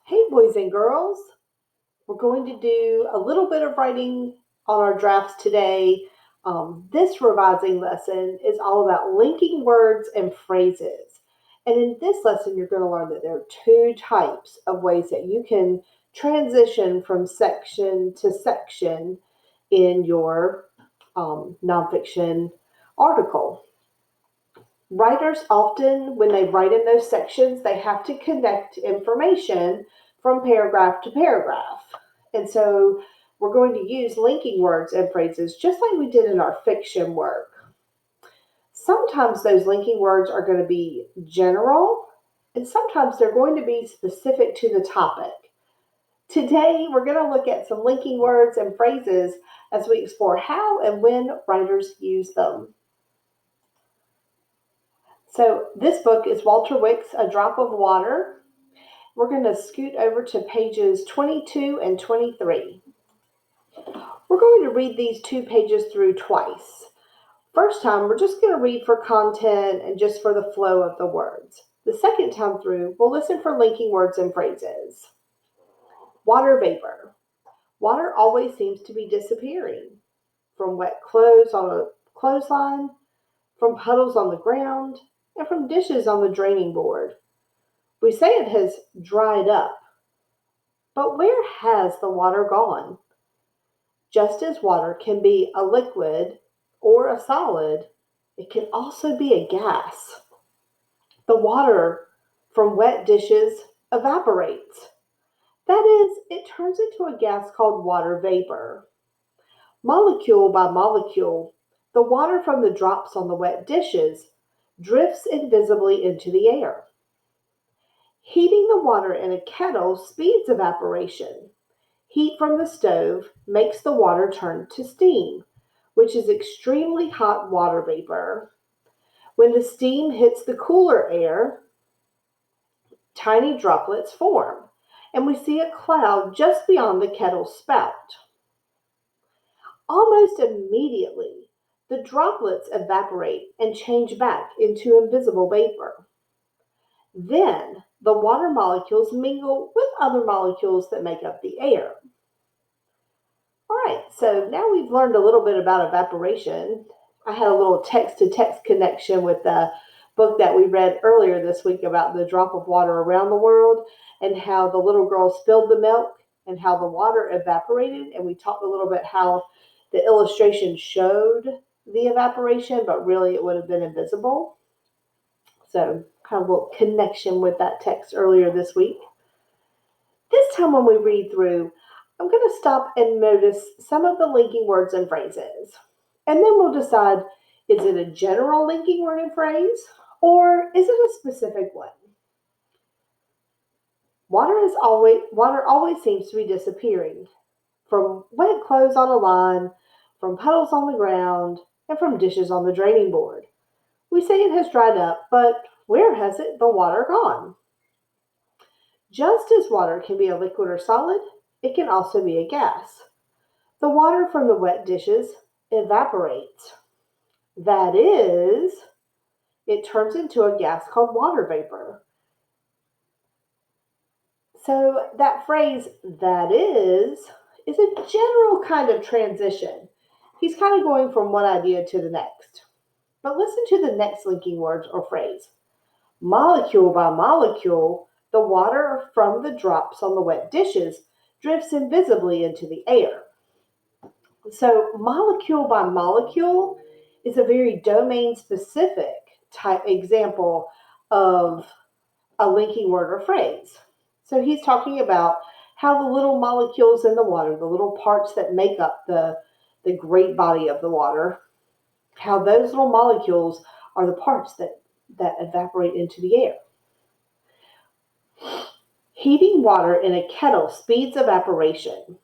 Hey, boys and girls. We're going to do a little bit of writing on our drafts today. This revising lesson is all about linking words and phrases. And in this lesson, you're going to learn that there are two types of ways that you can transition from section to section in your nonfiction article. Writers often, when they write in those sections, they have to connect information from paragraph to paragraph. And so we're going to use linking words and phrases just like we did in our fiction work. Sometimes those linking words are going to be general, and sometimes they're going to be specific to the topic. Today, we're going to look at some linking words and phrases as we explore how and when writers use them. So this book is Walter Wick's A Drop of Water. We're going to scoot over to pages 22 and 23. We're going to read these two pages through twice. First time, we're just going to read for content and just for the flow of the words. The second time through, we'll listen for linking words and phrases. Water vapor. Water always seems to be disappearing. From wet clothes on a clothesline, from puddles on the ground, and from dishes on the draining board. We say it has dried up, but where has the water gone? Just as water can be a liquid or a solid, it can also be a gas. The water from wet dishes evaporates. That is, it turns into a gas called water vapor. Molecule by molecule, the water from the drops on the wet dishes drifts invisibly into the air. Heating the water in a kettle speeds evaporation. Heat from the stove makes the water turn to steam, which is extremely hot water vapor. When the steam hits the cooler air, tiny droplets form, and we see a cloud just beyond the kettle spout. Almost immediately, the droplets evaporate and change back into invisible vapor. Then, the water molecules mingle with other molecules that make up the air. All right, so now we've learned a little bit about evaporation. I had a little text-to-text connection with the book that we read earlier this week about the drop of water around the world and how the little girl spilled the milk and how the water evaporated. And we talked a little bit how the illustration showed the evaporation, but really it would have been invisible. So kind of a little connection with that text earlier this week. This time when we read through, I'm going to stop and notice some of the linking words and phrases. And then we'll decide, is it a general linking word and phrase, or is it a specific one? Water always seems to be disappearing. From wet clothes on a line, from puddles on the ground, and from dishes on the draining board. We say it has dried up, but where has the water gone? Just as water can be a liquid or solid, it can also be a gas. The water from the wet dishes evaporates. That is, it turns into a gas called water vapor. So that phrase, that is a general kind of transition. He's kind of going from one idea to the next. But listen to the next linking word or phrase. Molecule by molecule, the water from the drops on the wet dishes drifts invisibly into the air. So molecule by molecule is a very domain-specific type example of a linking word or phrase. So he's talking about how the little molecules in the water, the little parts that make up the great body of the water, how those little molecules are the parts that evaporate into the air. Heating water in a kettle speeds evaporation.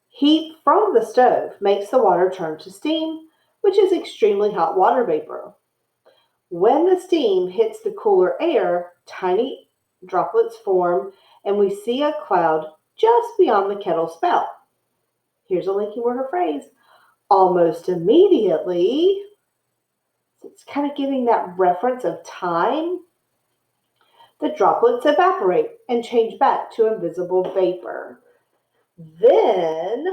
Heat from the stove makes the water turn to steam, which is extremely hot water vapor. When the steam hits the cooler air, tiny droplets form, and we see a cloud just beyond the kettle spout. Here's a linking word or phrase. Almost immediately, so it's kind of giving that reference of time. The droplets evaporate and change back to invisible vapor. Then,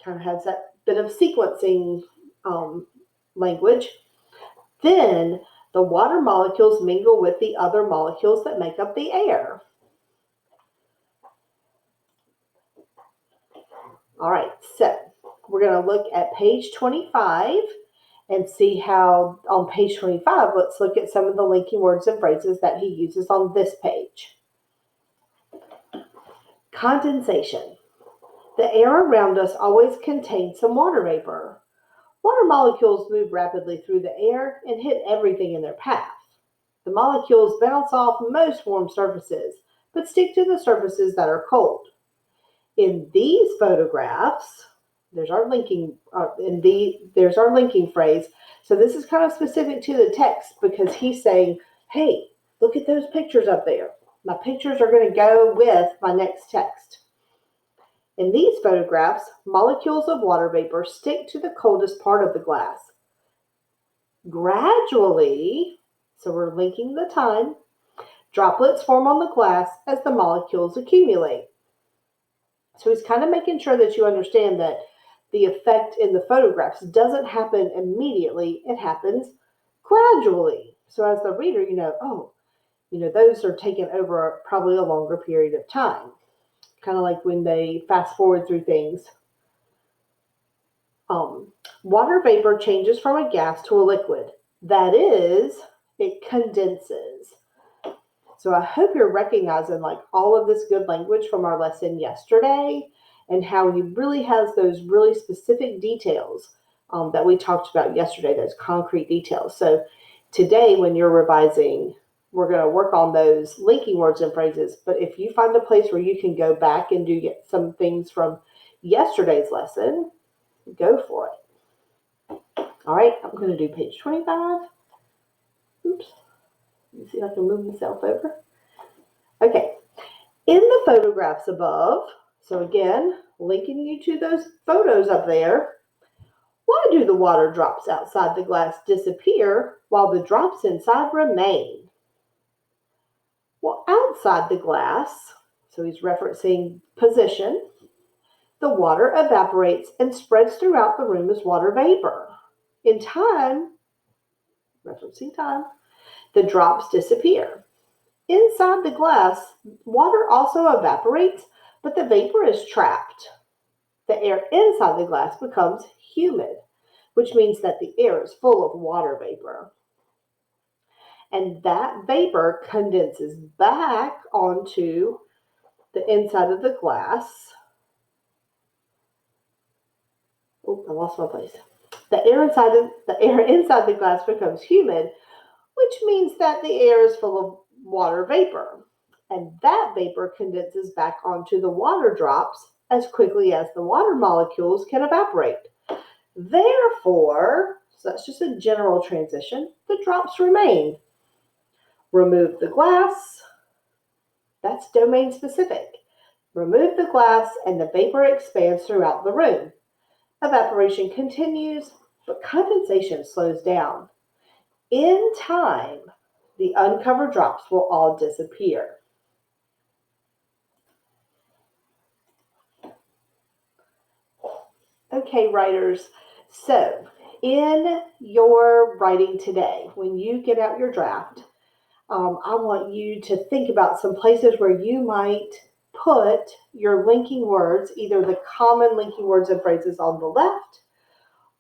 kind of has that bit of sequencing language. Then the water molecules mingle with the other molecules that make up the air. All right, so we're going to look at page 25 and see how on page 25, let's look at some of the linking words and phrases that he uses on this page. Condensation. The air around us always contains some water vapor. Water molecules move rapidly through the air and hit everything in their path. The molecules bounce off most warm surfaces, but stick to the surfaces that are cold. In these photographs, there's our linking phrase. So this is kind of specific to the text because he's saying, hey, look at those pictures up there. My pictures are going to go with my next text. In these photographs, molecules of water vapor stick to the coldest part of the glass. Gradually, so we're linking the time, droplets form on the glass as the molecules accumulate. So he's kind of making sure that you understand that the effect in the photographs doesn't happen immediately. It happens gradually. So as the reader, those are taken over probably a longer period of time. Kind of like when they fast forward through things. Water vapor changes from a gas to a liquid. That is, it condenses. So I hope you're recognizing like all of this good language from our lesson yesterday and how he really has those really specific details that we talked about yesterday, those concrete details. So today when you're revising, we're going to work on those linking words and phrases. But if you find a place where you can go back and do some things from yesterday's lesson, go for it. All right, I'm going to do page 25. Oops. Let me see if I can move myself over. Okay, in the photographs above, so again, linking you to those photos up there, why do the water drops outside the glass disappear while the drops inside remain? Well, outside the glass, so he's referencing position, the water evaporates and spreads throughout the room as water vapor. In time, referencing time, the drops disappear. Inside the glass, water also evaporates, but the vapor is trapped. The air inside the glass becomes humid, which means that the air is full of water vapor. And that vapor condenses back onto the inside of the glass. Oh, I lost my place. The air inside the glass becomes humid, which means that the air is full of water vapor. And that vapor condenses back onto the water drops as quickly as the water molecules can evaporate. Therefore, so that's just a general transition, the drops remain. Remove the glass, that's domain specific. Remove the glass and the vapor expands throughout the room. Evaporation continues, but condensation slows down. In time, the uncovered drops will all disappear. Okay, writers, so in your writing today, when you get out your draft, I want you to think about some places where you might put your linking words, either the common linking words and phrases on the left,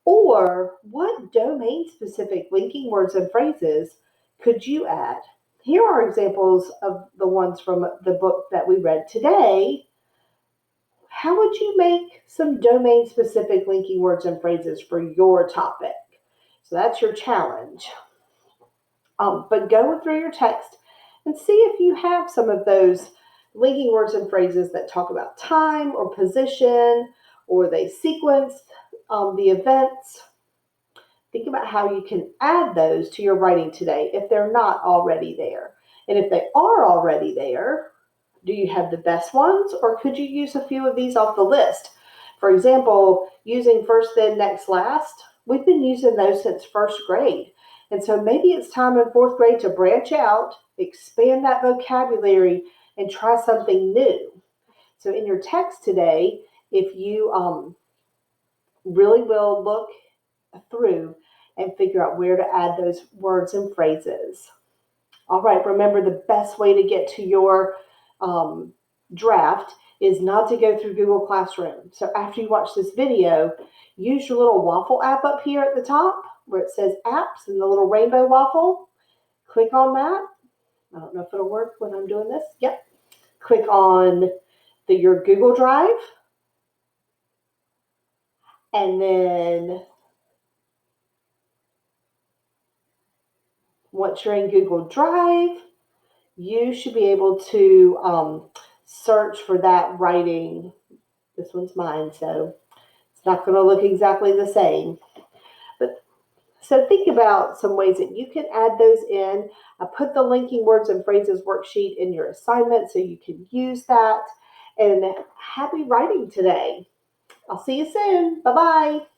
or what domain-specific linking words and phrases could you add? Here are examples of the ones from the book that we read today. How would you make some domain-specific linking words and phrases for your topic? So that's your challenge. But go through your text and see if you have some of those linking words and phrases that talk about time or position, or they sequence the events. Think about how you can add those to your writing today if they're not already there. And if they are already there, do you have the best ones, or could you use a few of these off the list? For example, using first, then, next, last. We've been using those since first grade. And so maybe it's time in fourth grade to branch out expand that vocabulary and try something new. So in your text today, if you really will look through and figure out where to add those words and phrases. All right, remember the best way to get to your draft is not to go through Google Classroom. So after you watch this video, use your little waffle app up here at the top where it says apps and the little rainbow waffle. Click on that. I don't know if it'll work when I'm doing this. Yep. Click on your Google Drive. And then once you're in Google Drive, you should be able to search for that writing. This one's mine, so it's not going to look exactly the same. But so think about some ways that you can add those in. I put the linking words and phrases worksheet in your assignment so you can use that. And happy writing today. I'll see you soon. Bye-bye.